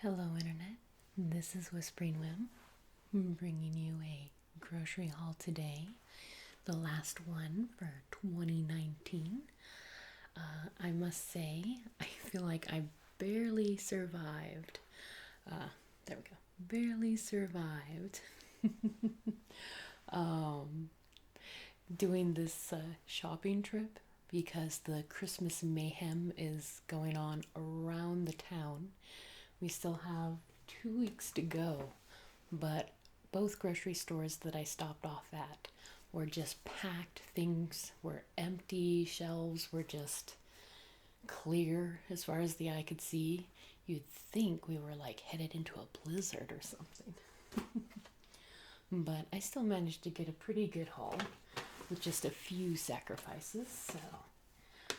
Hello, Internet. This is Whispering Whim, bringing you a grocery haul today, the last one for 2019. I must say, I feel like I barely survived. There we go. Barely survived doing this shopping trip because the Christmas mayhem is going on around the town. We still have 2 weeks to go, but both grocery stores that I stopped off at were just packed. Things were empty, shelves were just clear as far as the eye could see. You'd think we were like headed into a blizzard or something. But I still managed to get a pretty good haul with just a few sacrifices. So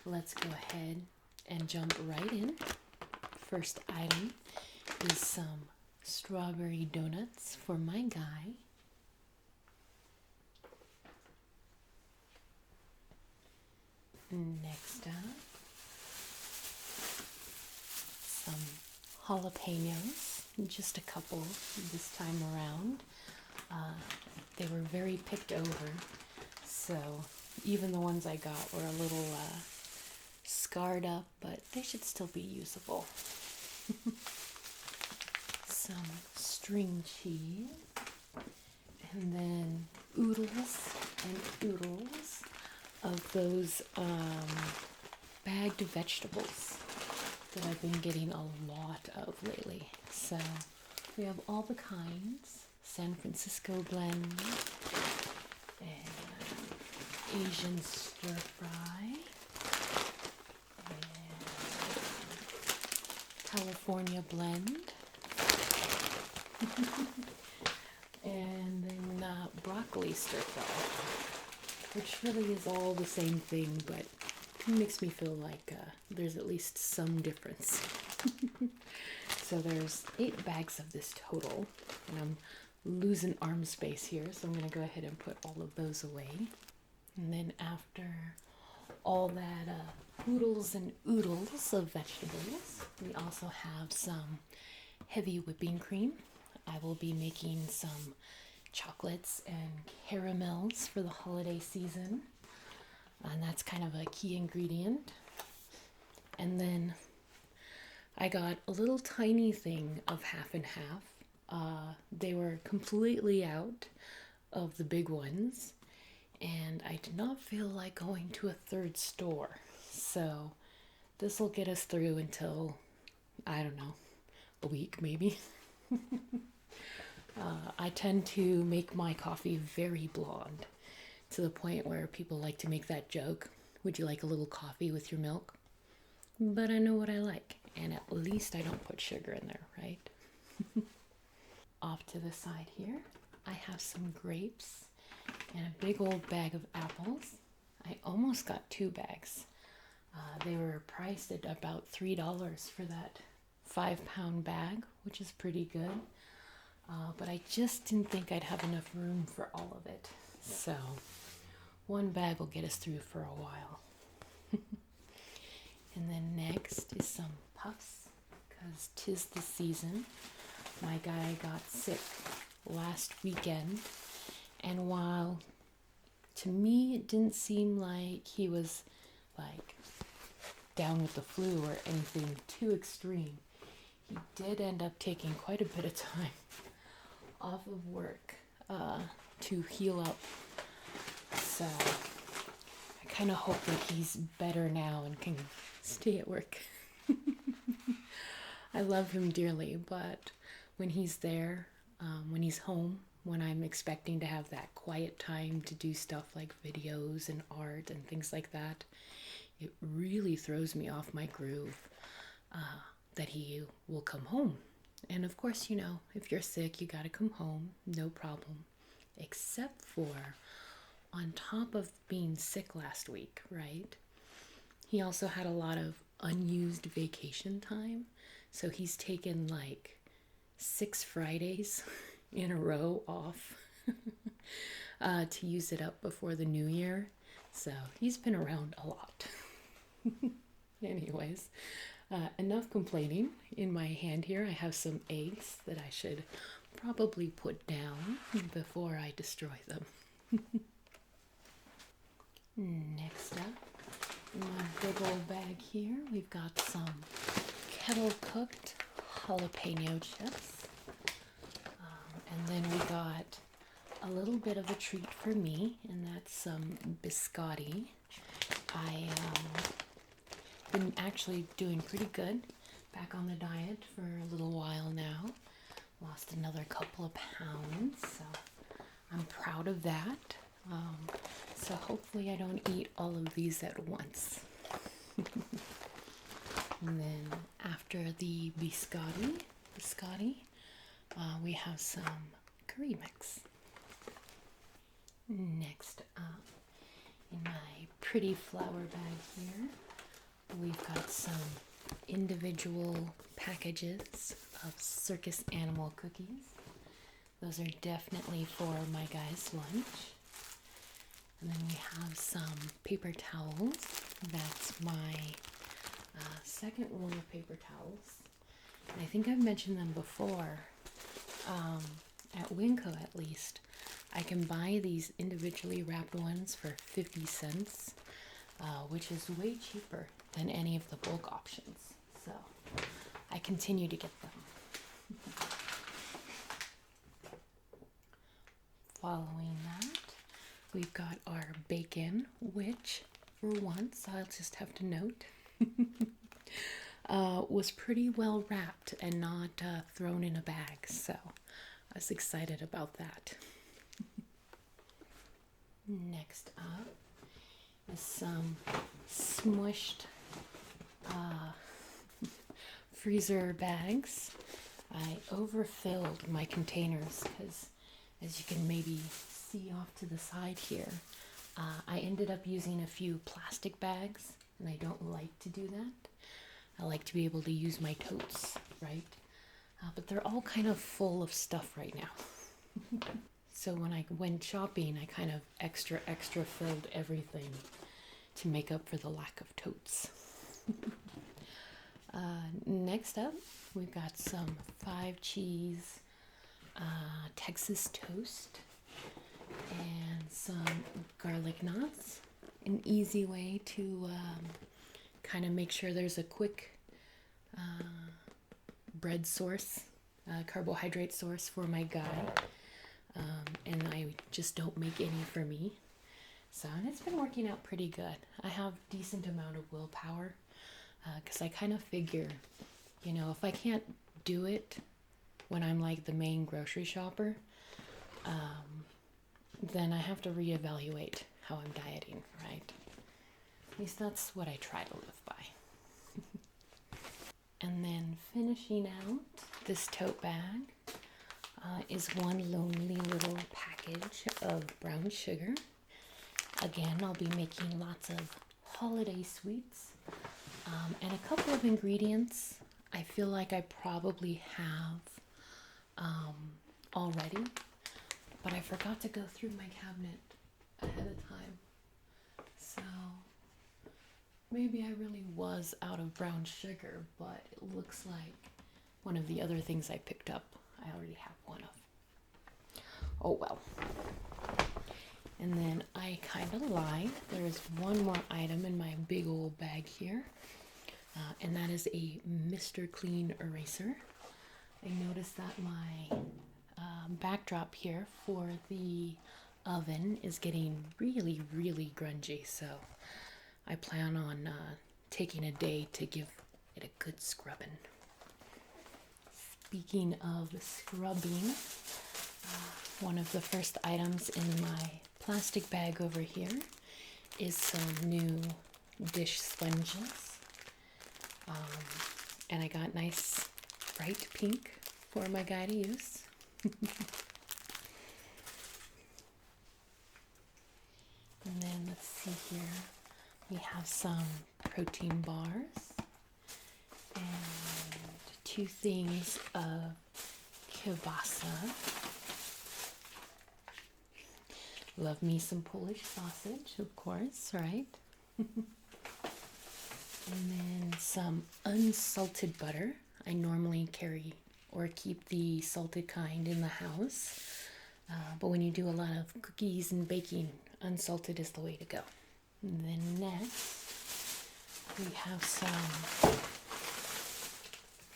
let's go ahead and jump right in. First item is some strawberry donuts for my guy. Next up, some jalapenos, just a couple this time around. They were very picked over, so even the ones I got were a little scarred up, but they should still be usable. Some string cheese, and then oodles and oodles of those bagged vegetables that I've been getting a lot of lately. So we have all the kinds: San Francisco blend, and Asian stir fry, and California blend, and then broccoli stir fry, which really is all the same thing, but it makes me feel like there's at least some difference. So there's 8 bags of this total, and I'm losing arm space here, so I'm going to go ahead and put all of those away. And then after all that oodles and oodles of vegetables, we also have some heavy whipping cream. I will be making some chocolates and caramels for the holiday season, and that's kind of a key ingredient. And then I got a little tiny thing of half and half. They were completely out of the big ones, and I did not feel like going to a third store. So this will get us through until, I don't know, a week maybe. I tend to make my coffee very blonde, to the point where people like to make that joke, would you like a little coffee with your milk? But I know what I like, and at least I don't put sugar in there, right? Off to the side here, I have some grapes and a big old bag of apples. I almost got 2 bags. They were priced at about $3 for that 5-pound bag, which is pretty good. But I just didn't think I'd have enough room for all of it. So 1 bag will get us through for a while. And then next is some puffs, because 'tis the season. My guy got sick last weekend, and while to me it didn't seem like he was like down with the flu or anything too extreme, he did end up taking quite a bit of time off of work to heal up. So I kind of hope that he's better now and can stay at work. I love him dearly, but when he's there, when he's home, when I'm expecting to have that quiet time to do stuff like videos and art and things like that, it really throws me off my groove that he will come home. And of course, if you're sick, you gotta come home, no problem. Except for, on top of being sick last week, right? He also had a lot of unused vacation time. So he's taken like 6 Fridays in a row off to use it up before the new year. So he's been around a lot. Anyways, Enough complaining. In my hand here, I have some eggs that I should probably put down before I destroy them. Next up, in my big old bag here, we've got some kettle cooked jalapeno chips. And then we got a little bit of a treat for me, and that's some biscotti. I been actually doing pretty good, back on the diet for a little while now. Lost another couple of pounds, so I'm proud of that. So hopefully I don't eat all of these at once. And then after the biscotti, we have some curry mix. Next up, in my pretty flower bag here, we've got some individual packages of circus animal cookies. Those are definitely for my guys' lunch. And then we have some paper towels. That's my second roll of paper towels. And I think I've mentioned them before. At Winco, at least, I can buy these individually wrapped ones for 50 cents, which is way cheaper than any of the bulk options. So I continue to get them. Following that, we've got our bacon, which for once, I'll just have to note, was pretty well wrapped and not thrown in a bag. So I was excited about that. Next up is some smushed freezer bags. I overfilled my containers because, as you can maybe see off to the side here, I ended up using a few plastic bags, and I don't like to do that. I like to be able to use my totes, right? But they're all kind of full of stuff right now. So when I went shopping, I kind of extra filled everything to make up for the lack of totes. Next up, we've got some 5 cheese Texas toast and some garlic knots. An easy way to kind of make sure there's a quick bread source, carbohydrate source for my guy. And I just don't make any for me. So, and it's been working out pretty good. I have decent amount of willpower because I kind of figure, you know, if I can't do it when I'm like the main grocery shopper, then I have to reevaluate how I'm dieting, right? At least that's what I try to live by. And then finishing out this tote bag is one lonely little package of brown sugar. Again, I'll be making lots of holiday sweets and a couple of ingredients I feel like I probably have already, but I forgot to go through my cabinet ahead of time. So maybe I really was out of brown sugar, but it looks like one of the other things I picked up I already have one of. Oh well. And then I kind of lied. There is one more item in my big old bag here, and that is a Mr. Clean eraser. I noticed that my backdrop here for the oven is getting really, really grungy, so I plan on taking a day to give it a good scrubbing. Speaking of scrubbing, one of the first items in my plastic bag over here is some new dish sponges. And I got nice bright pink for my guy to use. And then let's see here. We have some protein bars and 2 things of kielbasa. Love me some Polish sausage, of course, right? And then some unsalted butter. I normally carry or keep the salted kind in the house. But when you do a lot of cookies and baking, unsalted is the way to go. And then next, we have some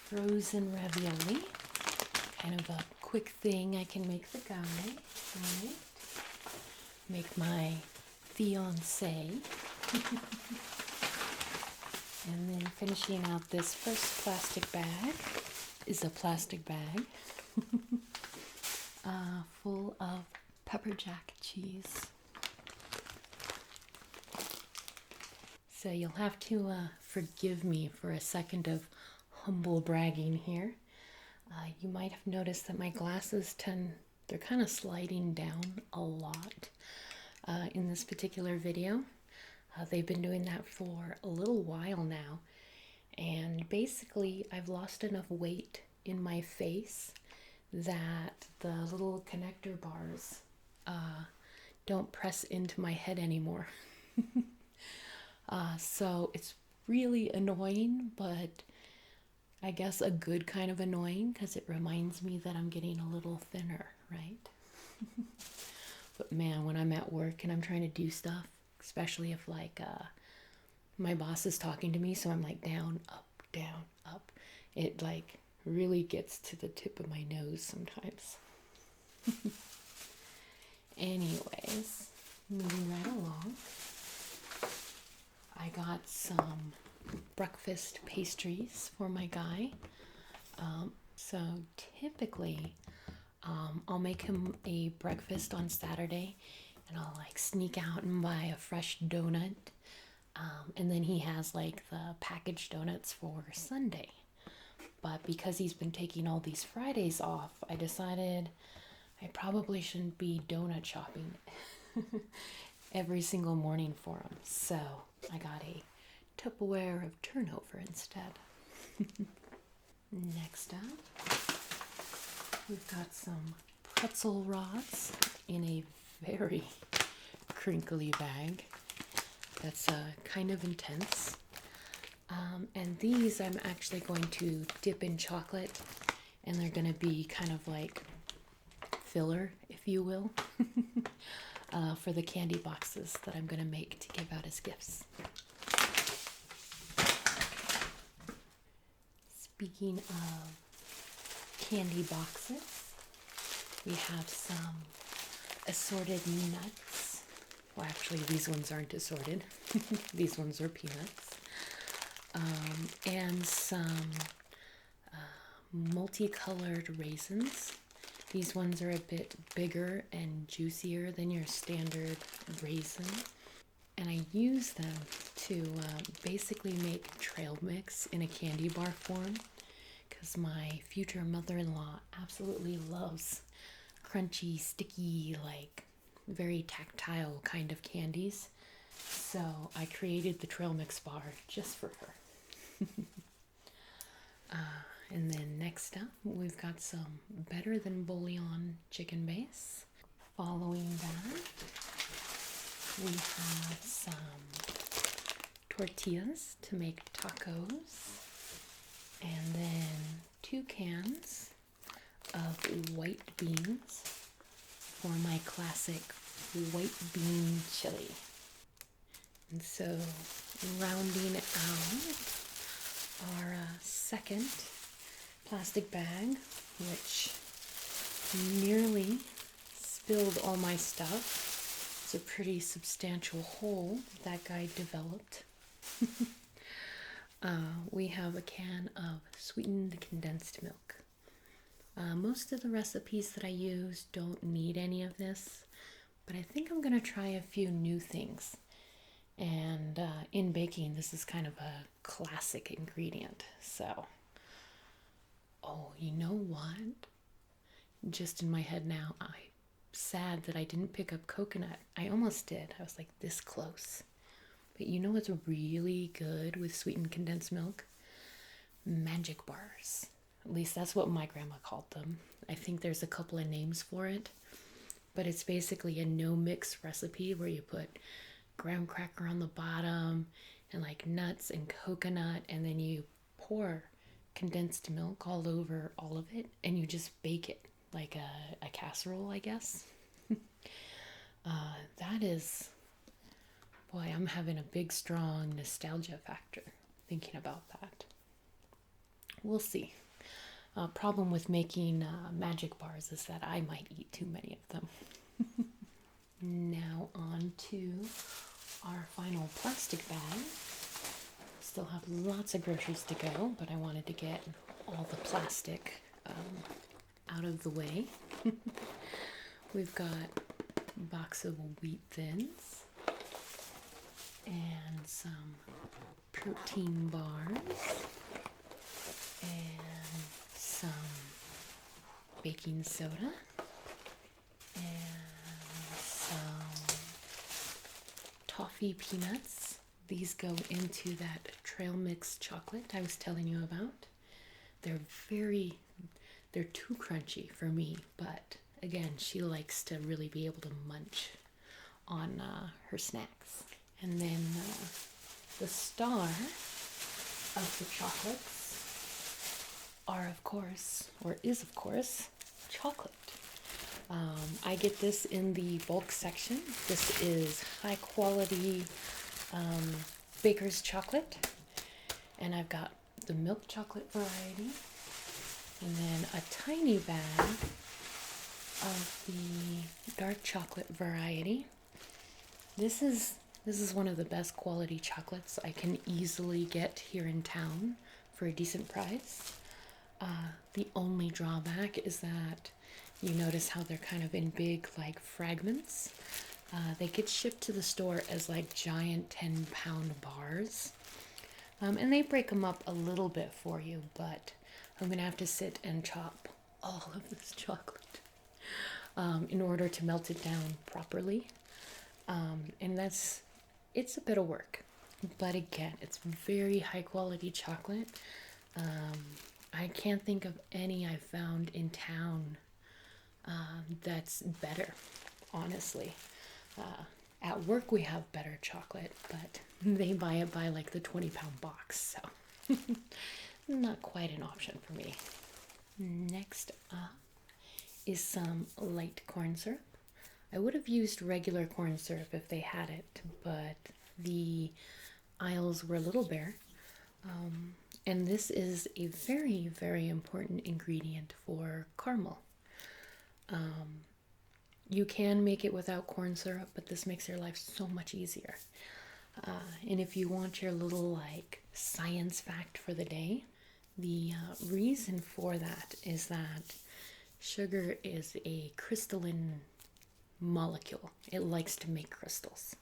frozen ravioli. Kind of a quick thing I can make the guy, right? Make my fiance. And then finishing out this first plastic bag is a plastic bag full of pepper jack cheese. So you'll have to forgive me for a second of humble bragging here. You might have noticed that my glasses they're kind of sliding down a lot in this particular video. They've been doing that for a little while now. And basically, I've lost enough weight in my face that the little connector bars don't press into my head anymore. So it's really annoying, but I guess a good kind of annoying because it reminds me that I'm getting a little thinner, right? But man, when I'm at work and I'm trying to do stuff, especially if my boss is talking to me, so I'm like down, up, it like really gets to the tip of my nose sometimes. Anyways, moving right along, I got some breakfast pastries for my guy. So typically, I'll make him a breakfast on Saturday, and I'll like sneak out and buy a fresh donut. And then he has like the packaged donuts for Sunday. But because he's been taking all these Fridays off, I decided I probably shouldn't be donut shopping every single morning for him. So I got a Tupperware of turnover instead. Next up, we've got some pretzel rods in a very crinkly bag. That's kind of intense. And these I'm actually going to dip in chocolate, and they're going to be kind of like filler, if you will, for the candy boxes that I'm going to make to give out as gifts. Speaking of candy boxes, we have some assorted nuts. Well, actually, these ones aren't assorted. These ones are peanuts. And some multicolored raisins. These ones are a bit bigger and juicier than your standard raisin. And I use them to basically make trail mix in a candy bar form, because my future mother-in-law absolutely loves crunchy, sticky, like very tactile kind of candies. So I created the trail mix bar just for her. And then next up, we've got some Better Than Bouillon chicken base. Following that, we have some tortillas to make tacos. And then 2 cans of white beans for my classic white bean chili. And so rounding out our second plastic bag, which nearly spilled all my stuff. It's a pretty substantial hole that guy developed. We have a can of sweetened condensed milk. Most of the recipes that I use don't need any of this, but I think I'm going to try a few new things. And in baking, this is kind of a classic ingredient. So, oh, you know what? Just in my head now, I'm sad that I didn't pick up coconut. I almost did. I was like this close. But you know what's really good with sweetened condensed milk? Magic bars. At least that's what my grandma called them. I think there's a couple of names for it. But it's basically a no-mix recipe where you put graham cracker on the bottom and like nuts and coconut, and then you pour condensed milk all over all of it, and you just bake it like a casserole, I guess. That is, boy, I'm having a big, strong nostalgia factor thinking about that. We'll see. Problem with making magic bars is that I might eat too many of them. Now on to our final plastic bag. Still have lots of groceries to go, but I wanted to get all the plastic out of the way. We've got a box of wheat thins and some protein bars and some baking soda and some toffee peanuts. These go into that trail mix chocolate I was telling you about. They're too crunchy for me, but again, she likes to really be able to munch on her snacks. And then the star of the chocolates is of course, chocolate. I get this in the bulk section. This is high quality baker's chocolate, and I've got the milk chocolate variety, and then a tiny bag of the dark chocolate variety. This is one of the best quality chocolates I can easily get here in town for a decent price. The only drawback is that you notice how they're kind of in big like fragments. They get shipped to the store as like giant 10-pound bars. And they break them up a little bit for you, but I'm going to have to sit and chop all of this chocolate in order to melt it down properly. And it's a bit of work. But again, it's very high quality chocolate. I can't think of any I found in town that's better, honestly. At work we have better chocolate, but they buy it by like the 20-pound box, so not quite an option for me. Next up is some light corn syrup. I would have used regular corn syrup if they had it, but the aisles were a little bare. And this is a very, very important ingredient for caramel. You can make it without corn syrup, but this makes your life so much easier. And if you want your little like science fact for the day, the reason for that is that sugar is a crystalline molecule. It likes to make crystals.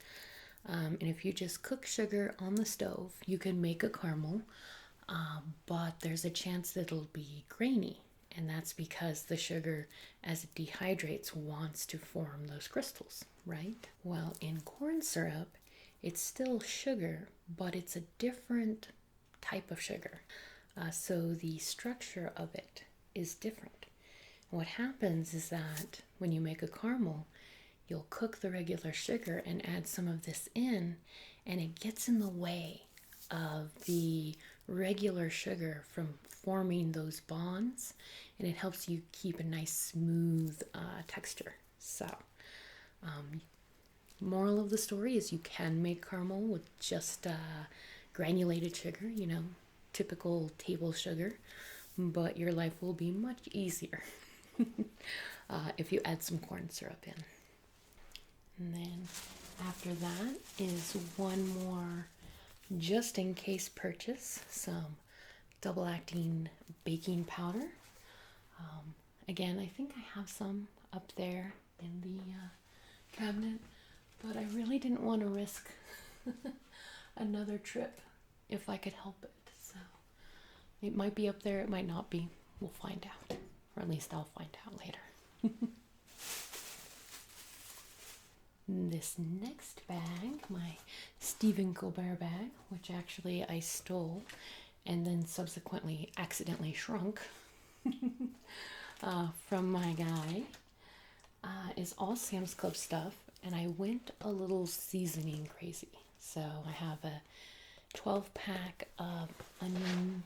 And if you just cook sugar on the stove, you can make a caramel, but there's a chance that it'll be grainy. And that's because the sugar, as it dehydrates, wants to form those crystals, right? Well, in corn syrup, it's still sugar, but it's a different type of sugar. So the structure of it is different. What happens is that when you make a caramel, you'll cook the regular sugar and add some of this in, and it gets in the way of the regular sugar from forming those bonds, and it helps you keep a nice smooth texture. So moral of the story is you can make caramel with just granulated sugar, typical table sugar, but your life will be much easier if you add some corn syrup in. And then after that is one more just in case purchase, some double acting baking powder. Again, I think I have some up there in the cabinet, but I really didn't want to risk another trip if I could help it. So it might be up there, it might not be. We'll find out, or at least I'll find out later. This next bag, my Stephen Colbert bag, which actually I stole and then subsequently accidentally shrunk from my guy, is all Sam's Club stuff, and I went a little seasoning crazy. So I have a 12 pack of onion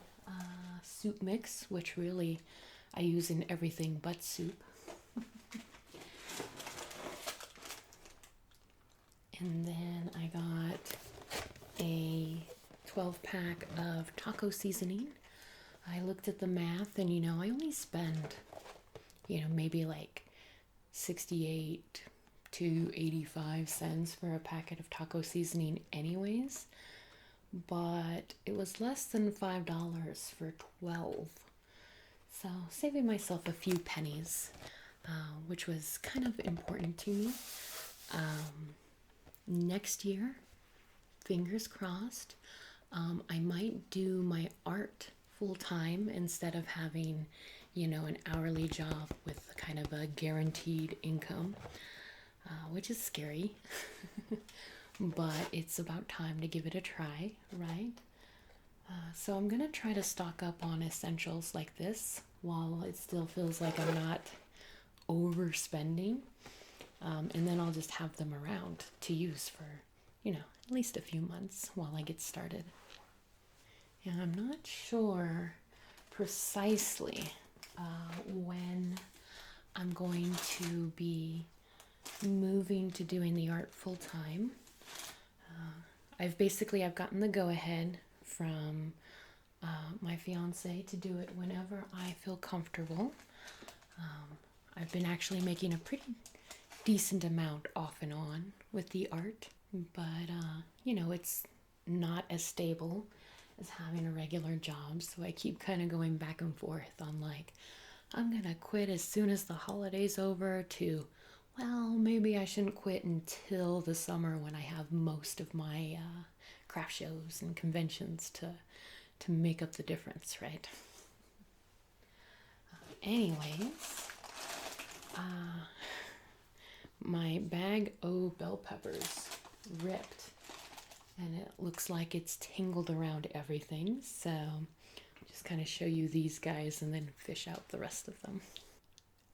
soup mix, which really I use in everything but soup. And then I got a 12 pack of taco seasoning. I looked at the math and I only spend, maybe like 68 to 85 cents for a packet of taco seasoning anyways. But it was less than $5 for 12. So saving myself a few pennies, which was kind of important to me. Next year, fingers crossed, I might do my art full time instead of having, an hourly job with kind of a guaranteed income, which is scary. But it's about time to give it a try, right? So I'm gonna try to stock up on essentials like this while it still feels like I'm not overspending. And then I'll just have them around to use for, at least a few months while I get started. And I'm not sure precisely when I'm going to be moving to doing the art full time. I've gotten the go-ahead from my fiance to do it whenever I feel comfortable. I've been actually making a pretty decent amount off and on with the art, but it's not as stable as having a regular job, so I keep kind of going back and forth on like, I'm gonna quit as soon as the holiday's over to, well, maybe I shouldn't quit until the summer when I have most of my craft shows and conventions to make up the difference, right? Anyways, my bag of bell peppers ripped and it looks like it's tangled around everything, so just kind of show you these guys and then fish out the rest of them.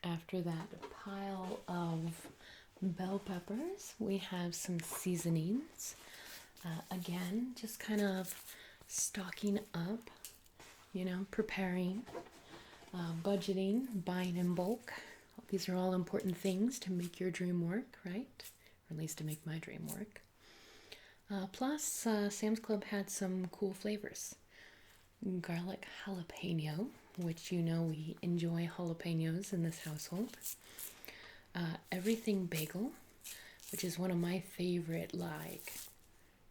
After that pile of bell peppers, we have some seasonings. Again, just kind of stocking up, preparing, budgeting, buying in bulk. These are all important things to make your dream work, right? Or at least to make my dream work. Plus, Sam's Club had some cool flavors. Garlic jalapeno, which we enjoy jalapenos in this household. Everything bagel, which is one of my favorite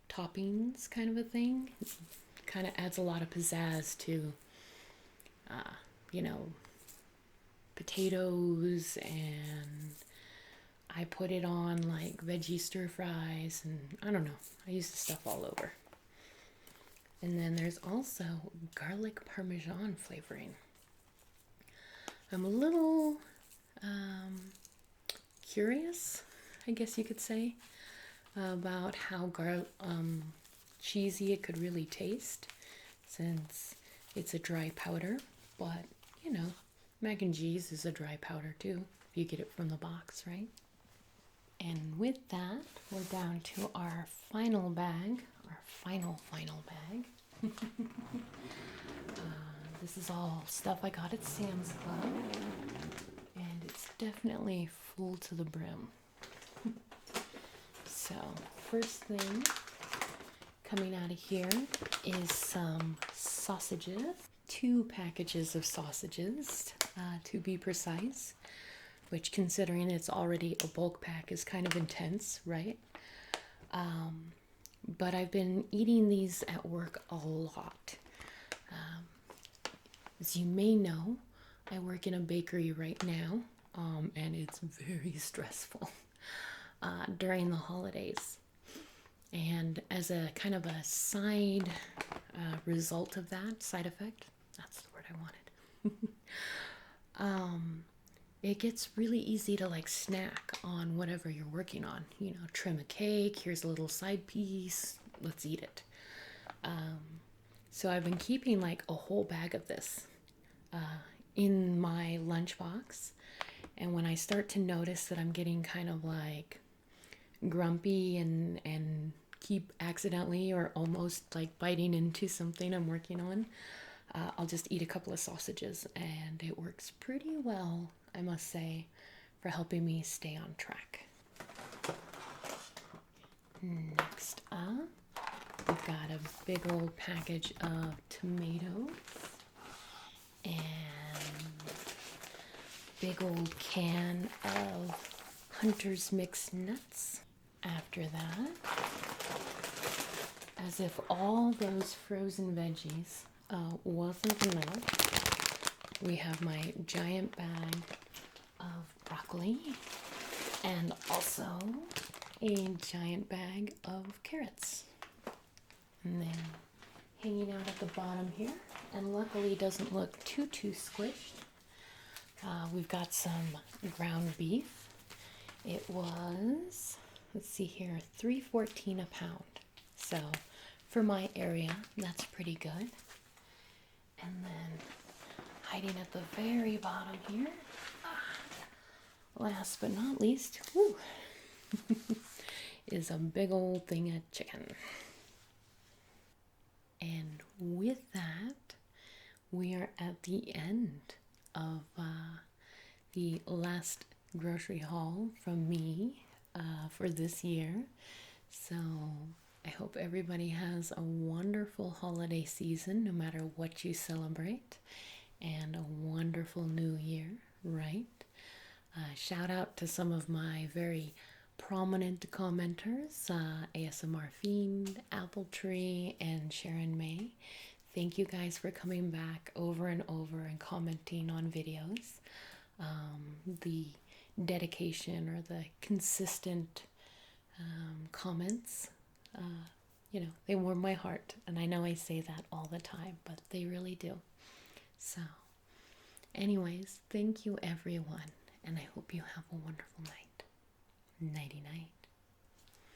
toppings kind of a thing. Kind of adds a lot of pizzazz to, potatoes, and I put it on like veggie stir fries, and I don't know, I use the stuff all over. And then there's also garlic parmesan flavoring. I'm a little curious, I guess you could say, about how cheesy it could really taste, since it's a dry powder, but mac and cheese is a dry powder too, if you get it from the box, right? And with that, we're down to our final bag, our final bag. This is all stuff I got at Sam's Club, and it's definitely full to the brim. So, first thing coming out of here is some sausages. 2 packages of sausages, to be precise, which, considering it's already a bulk pack, is kind of intense, right? But I've been eating these at work a lot. As you may know, I work in a bakery right now, and it's very stressful during the holidays. And as a kind of a side result of that, side effect, that's the word I wanted. It gets really easy to snack on whatever you're working on. Trim a cake, here's a little side piece, let's eat it. So I've been keeping a whole bag of this in my lunchbox. And when I start to notice that I'm getting kind of grumpy and keep accidentally or almost like biting into something I'm working on, I'll just eat a couple of sausages, and it works pretty well, I must say, for helping me stay on track. Next up, we've got a big old package of tomatoes and big old can of Hunter's mixed nuts. After that, as if all those frozen veggies wasn't enough, we have my giant bag of broccoli and also a giant bag of carrots. And then hanging out at the bottom here, and luckily doesn't look too squished, we've got some ground beef. It was, let's see here, $3.14 a pound. So for my area, that's pretty good. And then hiding at the very bottom here, last but not least, is a big old thing of chicken. And with that, we are at the end of the last grocery haul from me for this year. So I hope everybody has a wonderful holiday season, no matter what you celebrate, and a wonderful new year, right? Shout out to some of my very prominent commenters, ASMR Fiend, Apple Tree, and Sharon May. Thank you guys for coming back over and over and commenting on videos. The dedication or the consistent comments, they warm my heart. And I know I say that all the time, but they really do. So, anyways, thank you everyone. And I hope you have a wonderful night. Nighty night.